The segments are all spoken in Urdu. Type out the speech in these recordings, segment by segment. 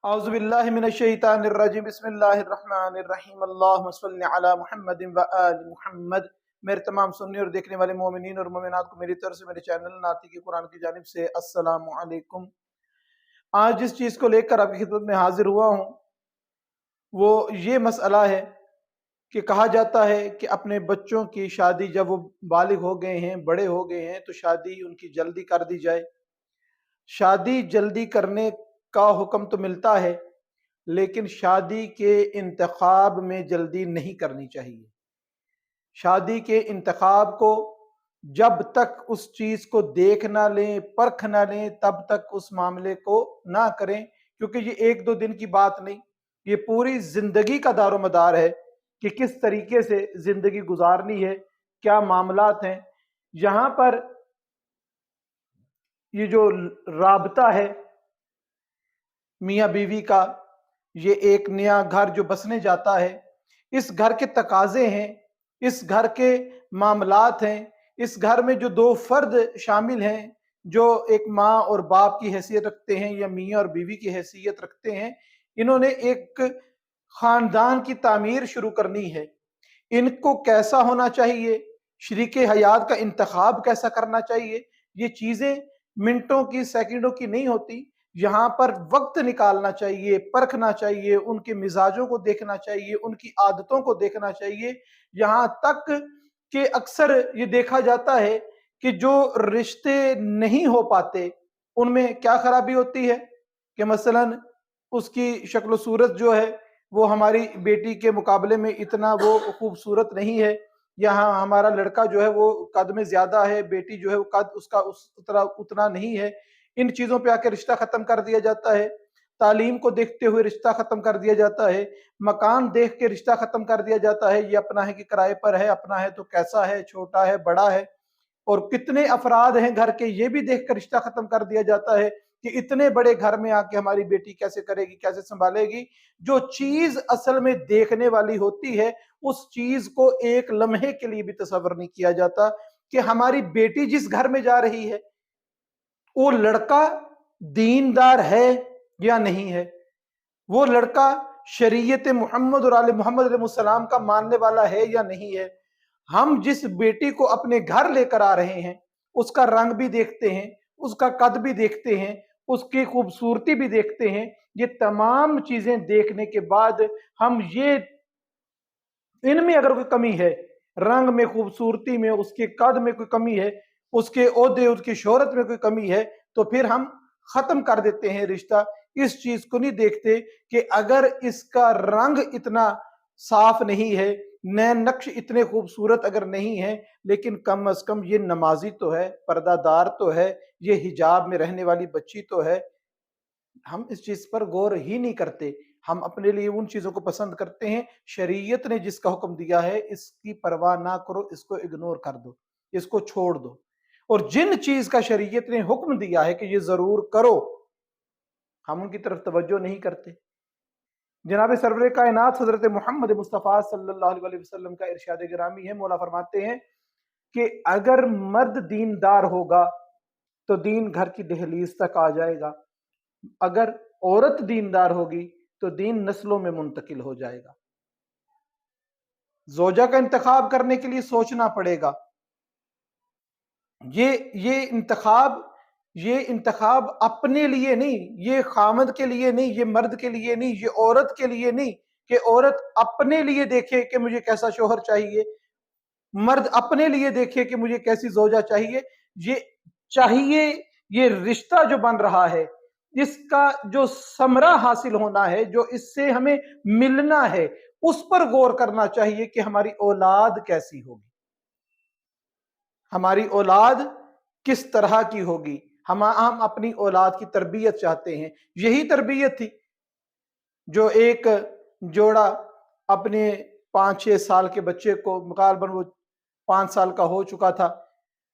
اعوذ باللہ من الشیطان الرجیم بسم اللہ الرحمن الرحیم اللہم صلی علی محمد و آل محمد۔ میرے تمام سننے اور دیکھنے والے مومنین اور مومنات کو میری طرف سے میرے چینل ناطق کی قرآن کی جانب سے السلام علیکم۔ آج جس چیز کو لے کر آپ کی خدمت میں حاضر ہوا ہوں وہ یہ مسئلہ ہے کہ کہا جاتا ہے کہ اپنے بچوں کی شادی جب وہ بالغ ہو گئے ہیں، بڑے ہو گئے ہیں، تو شادی ان کی جلدی کر دی جائے۔ شادی جلدی کرنے کا حکم تو ملتا ہے، لیکن شادی کے انتخاب میں جلدی نہیں کرنی چاہیے۔ شادی کے انتخاب کو جب تک اس چیز کو دیکھ نہ لیں، پرکھ نہ لیں، تب تک اس معاملے کو نہ کریں، کیونکہ یہ ایک دو دن کی بات نہیں، یہ پوری زندگی کا دار و مدار ہے کہ کس طریقے سے زندگی گزارنی ہے، کیا معاملات ہیں۔ یہاں پر یہ جو رابطہ ہے میاں بیوی کا، یہ ایک نیا گھر جو بسنے جاتا ہے، اس گھر کے تقاضے ہیں، اس گھر کے معاملات ہیں، اس گھر میں جو دو فرد شامل ہیں جو ایک ماں اور باپ کی حیثیت رکھتے ہیں یا میاں اور بیوی کی حیثیت رکھتے ہیں، انہوں نے ایک خاندان کی تعمیر شروع کرنی ہے۔ ان کو کیسا ہونا چاہیے، شریک حیات کا انتخاب کیسا کرنا چاہیے، یہ چیزیں منٹوں کی سیکنڈوں کی نہیں ہوتی۔ یہاں پر وقت نکالنا چاہیے، پرکھنا چاہیے، ان کے مزاجوں کو دیکھنا چاہیے، ان کی عادتوں کو دیکھنا چاہیے۔ یہاں تک کہ اکثر یہ دیکھا جاتا ہے کہ جو رشتے نہیں ہو پاتے ان میں کیا خرابی ہوتی ہے کہ مثلا اس کی شکل و صورت جو ہے وہ ہماری بیٹی کے مقابلے میں اتنا وہ خوبصورت نہیں ہے، یہاں ہمارا لڑکا جو ہے وہ قد میں زیادہ ہے، بیٹی جو ہے وہ قد اس کا اتنا نہیں ہے۔ ان چیزوں پہ آ کے رشتہ ختم کر دیا جاتا ہے، تعلیم کو دیکھتے ہوئے رشتہ ختم کر دیا جاتا ہے، مکان دیکھ کے رشتہ ختم کر دیا جاتا ہے، یہ اپنا ہے کہ کرائے پر ہے، اپنا ہے تو کیسا ہے، چھوٹا ہے، بڑا ہے، اور کتنے افراد ہیں گھر کے یہ بھی دیکھ کر رشتہ ختم کر دیا جاتا ہے کہ اتنے بڑے گھر میں آ کے ہماری بیٹی کیسے کرے گی، کیسے سنبھالے گی۔ جو چیز اصل میں دیکھنے والی ہوتی ہے اس چیز کو ایک لمحے کے لیے بھی تصور نہیں کیا جاتا کہ ہماری بیٹی جس گھر میں جا رہی ہے وہ لڑکا دیندار ہے یا نہیں ہے، وہ لڑکا شریعت محمد اور آل محمد علیہ السلام کا ماننے والا ہے یا نہیں ہے۔ ہم جس بیٹی کو اپنے گھر لے کر آ رہے ہیں اس کا رنگ بھی دیکھتے ہیں، اس کا قد بھی دیکھتے ہیں، اس کی خوبصورتی بھی دیکھتے ہیں۔ یہ تمام چیزیں دیکھنے کے بعد ہم یہ ان میں اگر کوئی کمی ہے، رنگ میں، خوبصورتی میں، اس کے قد میں کوئی کمی ہے، اس کے عہدے، اس کی شہرت میں کوئی کمی ہے، تو پھر ہم ختم کر دیتے ہیں رشتہ۔ اس چیز کو نہیں دیکھتے کہ اگر اس کا رنگ اتنا صاف نہیں ہے، نین نقش اتنے خوبصورت اگر نہیں ہے، لیکن کم از کم یہ نمازی تو ہے، پردہ دار تو ہے، یہ حجاب میں رہنے والی بچی تو ہے، ہم اس چیز پر غور ہی نہیں کرتے۔ ہم اپنے لیے ان چیزوں کو پسند کرتے ہیں۔ شریعت نے جس کا حکم دیا ہے اس کی پرواہ نہ کرو، اس کو اگنور کر دو، اس کو چھوڑ دو، اور جن چیز کا شریعت نے حکم دیا ہے کہ یہ ضرور کرو ہم ان کی طرف توجہ نہیں کرتے۔ جناب سرور کائنات حضرت محمد مصطفیٰ صلی اللہ علیہ وسلم کا ارشاد گرامی ہے، مولا فرماتے ہیں کہ اگر مرد دیندار ہوگا تو دین گھر کی دہلیز تک آ جائے گا، اگر عورت دیندار ہوگی تو دین نسلوں میں منتقل ہو جائے گا۔ زوجہ کا انتخاب کرنے کے لیے سوچنا پڑے گا۔ یہ انتخاب اپنے لیے نہیں، یہ خامد کے لیے نہیں، یہ مرد کے لیے نہیں، یہ عورت کے لیے نہیں کہ عورت اپنے لیے دیکھے کہ مجھے کیسا شوہر چاہیے، مرد اپنے لیے دیکھے کہ مجھے کیسی زوجہ چاہیے۔ یہ چاہیے، یہ رشتہ جو بن رہا ہے اس کا جو ثمرہ حاصل ہونا ہے، جو اس سے ہمیں ملنا ہے، اس پر غور کرنا چاہیے کہ ہماری اولاد کیسی ہوگی، ہماری اولاد کس طرح کی ہوگی۔ ہم اپنی اولاد کی تربیت چاہتے ہیں۔ یہی تربیت تھی جو ایک جوڑا اپنے 5-6 سال کے بچے کو، غالباً وہ 5 سال کا ہو چکا تھا،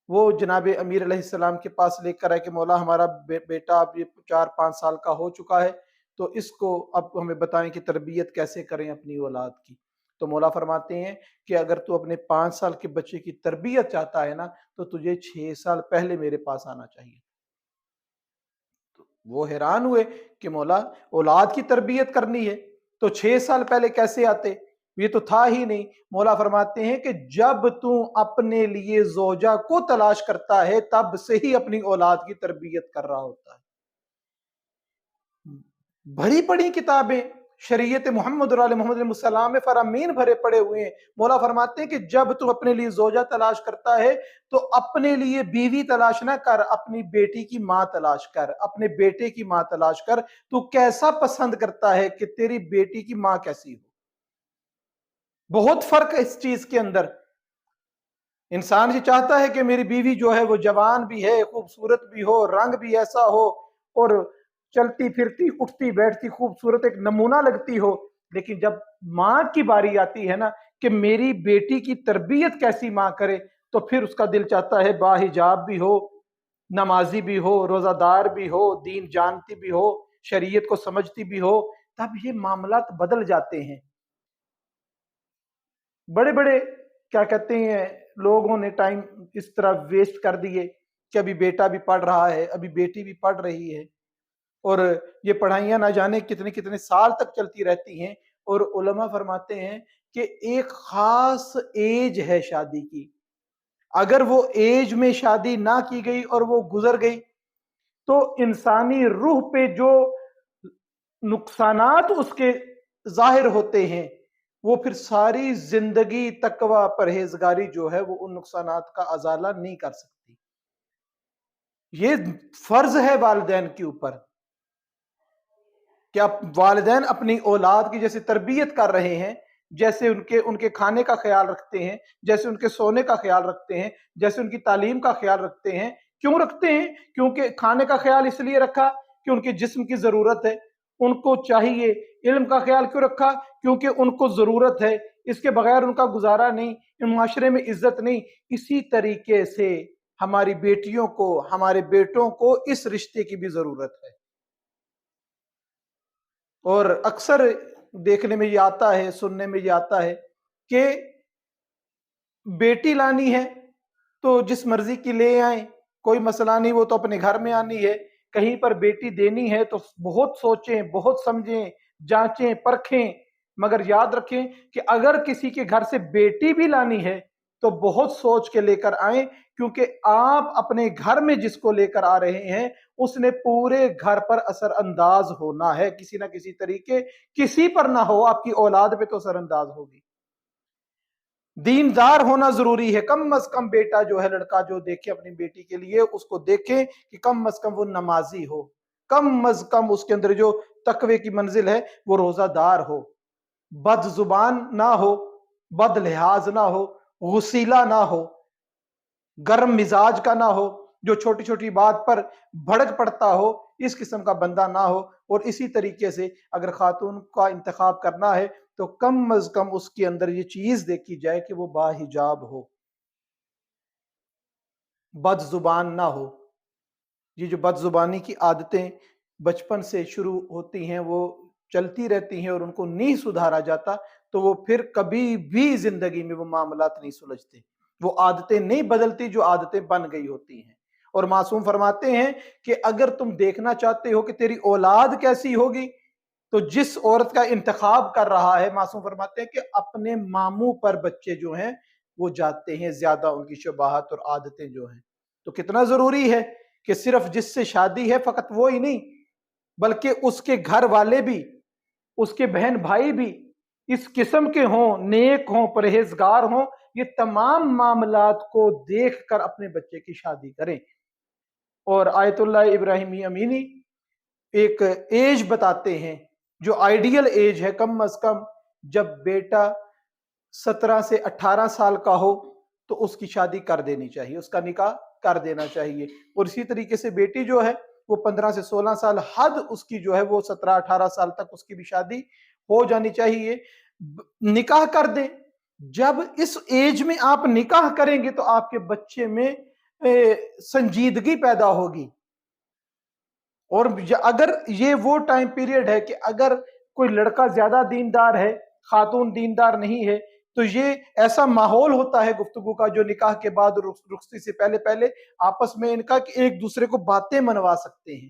وہ جناب امیر علیہ السلام کے پاس لے کر آئے کہ مولا ہمارا بیٹا اب یہ 4-5 سال کا ہو چکا ہے، تو اس کو اب ہمیں بتائیں کہ تربیت کیسے کریں اپنی اولاد کی۔ تو مولا فرماتے ہیں کہ اگر تو اپنے 5 سال کے بچے کی تربیت چاہتا ہے نا تو تجھے 6 سال پہلے میرے پاس آنا چاہیے۔ وہ حیران ہوئے کہ مولا اولاد کی تربیت کرنی ہے تو 6 سال پہلے کیسے آتے؟ یہ تو تھا ہی نہیں۔ مولا فرماتے ہیں کہ جب تو اپنے لیے زوجہ کو تلاش کرتا ہے تب سے ہی اپنی اولاد کی تربیت کر رہا ہوتا ہے۔ بھری پڑی کتابیں شریعت محمد اور آل محمد علیہ السلام میں فرامین بھرے پڑے ہوئے ہیں۔ مولا فرماتے ہیں کہ جب تو اپنے لیے زوجہ تلاش کرتا ہے تو اپنے لیے بیوی تلاش نہ کر، اپنی بیٹی کی ماں تلاش کر، اپنے بیٹے کی ماں تلاش کر۔ تو کیسا پسند کرتا ہے کہ تیری بیٹی کی ماں کیسی ہو؟ بہت فرق ہے اس چیز کے اندر۔ انسان یہ چاہتا ہے کہ میری بیوی جو ہے وہ جوان بھی ہے، خوبصورت بھی ہو، رنگ بھی ایسا ہو، اور چلتی پھرتی اٹھتی بیٹھتی خوبصورت ایک نمونہ لگتی ہو۔ لیکن جب ماں کی باری آتی ہے نا کہ میری بیٹی کی تربیت کیسی ماں کرے، تو پھر اس کا دل چاہتا ہے باحجاب بھی ہو، نمازی بھی ہو، روزہ دار بھی ہو، دین جانتی بھی ہو، شریعت کو سمجھتی بھی ہو۔ تب یہ معاملات بدل جاتے ہیں۔ بڑے بڑے کیا کہتے ہیں لوگوں نے ٹائم اس طرح ویسٹ کر دیے کہ ابھی بیٹا بھی پڑھ رہا ہے، ابھی بیٹی بھی پڑھ رہی ہے، اور یہ پڑھائیاں نہ جانے کتنے کتنے سال تک چلتی رہتی ہیں۔ اور علماء فرماتے ہیں کہ ایک خاص ایج ہے شادی کی، اگر وہ ایج میں شادی نہ کی گئی اور وہ گزر گئی تو انسانی روح پہ جو نقصانات اس کے ظاہر ہوتے ہیں وہ پھر ساری زندگی تقوی پرہیزگاری جو ہے وہ ان نقصانات کا ازالہ نہیں کر سکتی۔ یہ فرض ہے والدین کے اوپر کہ والدین اپنی اولاد کی جیسے تربیت کر رہے ہیں، جیسے ان کے کھانے کا خیال رکھتے ہیں، جیسے ان کے سونے کا خیال رکھتے ہیں، جیسے ان کی تعلیم کا خیال رکھتے ہیں۔ کیوں رکھتے ہیں؟ کیونکہ کھانے کا خیال اس لیے رکھا کہ ان کے جسم کی ضرورت ہے، ان کو چاہیے۔ علم کا خیال کیوں رکھا؟ کیونکہ ان کو ضرورت ہے، اس کے بغیر ان کا گزارا نہیں، ان معاشرے میں عزت نہیں۔ اسی طریقے سے ہماری بیٹیوں کو، ہمارے بیٹوں کو اس رشتے کی بھی ضرورت ہے۔ اور اکثر دیکھنے میں یہ آتا ہے، سننے میں یہ آتا ہے کہ بیٹی لانی ہے تو جس مرضی کی لے آئیں، کوئی مسئلہ نہیں، وہ تو اپنے گھر میں آنی ہے۔ کہیں پر بیٹی دینی ہے تو بہت سوچیں، بہت سمجھیں، جانچیں، پرکھیں، مگر یاد رکھیں کہ اگر کسی کے گھر سے بیٹی بھی لانی ہے تو بہت سوچ کے لے کر آئیں، کیونکہ آپ اپنے گھر میں جس کو لے کر آ رہے ہیں اس نے پورے گھر پر اثر انداز ہونا ہے کسی نہ کسی طریقے، کسی پر نہ ہو آپ کی اولاد پہ تو اثر انداز ہوگی۔ دیندار ہونا ضروری ہے۔ کم از کم بیٹا جو ہے، لڑکا جو دیکھے اپنی بیٹی کے لیے، اس کو دیکھیں کہ کم از کم وہ نمازی ہو، کم از کم اس کے اندر جو تقوی کی منزل ہے وہ روزہ دار ہو، بد زبان نہ ہو، بد لحاظ نہ ہو، غسیلہ نہ ہو، گرم مزاج کا نہ ہو، جو چھوٹی چھوٹی بات پر بھڑک پڑتا ہو، اس قسم کا بندہ نہ ہو۔ اور اسی طریقے سے اگر خاتون کا انتخاب کرنا ہے تو کم از کم اس کے اندر یہ چیز دیکھی جائے کہ وہ باحجاب ہو، بد زبان نہ ہو۔ یہ جو بد زبانی کی عادتیں بچپن سے شروع ہوتی ہیں وہ چلتی رہتی ہیں اور ان کو نہیں سدھارا جاتا تو وہ پھر کبھی بھی زندگی میں وہ معاملات نہیں سلجھتے، وہ عادتیں نہیں بدلتی جو عادتیں بن گئی ہوتی ہیں۔ اور معصوم فرماتے ہیں کہ اگر تم دیکھنا چاہتے ہو کہ تیری اولاد کیسی ہوگی تو جس عورت کا انتخاب کر رہا ہے، معصوم فرماتے ہیں کہ اپنے ماموں پر بچے جو ہیں وہ جاتے ہیں زیادہ، ان کی شباہت اور عادتیں جو ہیں۔ تو کتنا ضروری ہے کہ صرف جس سے شادی ہے فقط وہ ہی نہیں بلکہ اس کے گھر والے بھی، اس کے بہن بھائی بھی اس قسم کے ہوں، نیک ہوں، پرہیزگار ہوں۔ یہ تمام معاملات کو دیکھ کر اپنے بچے کی شادی کریں۔ اور آیت اللہ ابراہیمی امینی ایک ایج بتاتے ہیں جو آئیڈیل ایج ہے، کم از کم جب بیٹا 17 سے 18 سال کا ہو تو اس کی شادی کر دینی چاہیے، اس کا نکاح کر دینا چاہیے۔ اور اسی طریقے سے بیٹی جو ہے وہ 15 سے 16 سال حد اس کی جو ہے وہ 17-18 سال تک اس کی بھی شادی ہو جانی چاہیے، نکاح کر دیں۔ جب اس ایج میں آپ نکاح کریں گے تو آپ کے بچے میں سنجیدگی پیدا ہوگی۔ اور اگر یہ وہ ٹائم پیریڈ ہے کہ اگر کوئی لڑکا زیادہ دیندار ہے، خاتون دیندار نہیں ہے، تو یہ ایسا ماحول ہوتا ہے گفتگو کا جو نکاح کے بعد رخصتی سے پہلے پہلے آپس میں ان کا کہ ایک دوسرے کو باتیں منوا سکتے ہیں۔